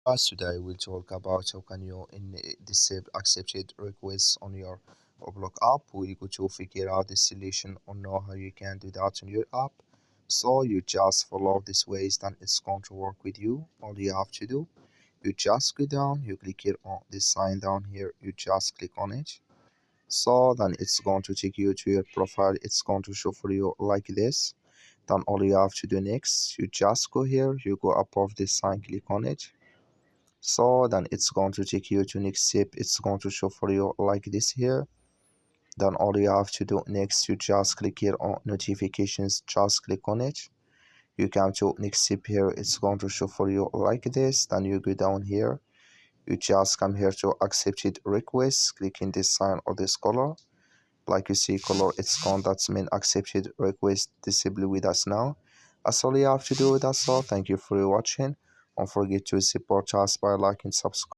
Today we'll talk about how can you disable accepted requests on your Waplog app. We go to figure out the solution or know how you can do that on your app. So you just follow these ways, then it's going to work with you. All you have to do, you just go down, you click here on this sign down here, you just click on it. So then it's going to take you to your profile. It's going to show for you like this. Then all you have to do next, you just go here, you go above this sign, click on it. So then it's going to take you to next step. It's going to show for you like this here. Then all you have to do next, you just click here on notifications, just click on it. You come to next step here, it's going to show for you like this. Then you go down here, you just come here to accepted requests, click in this sign or this color. Like you see color, it's gone, that's mean accepted request disable with us now. That's all you have to do. That's all. Thank you for watching. Don't forget to support us by liking, subscribe.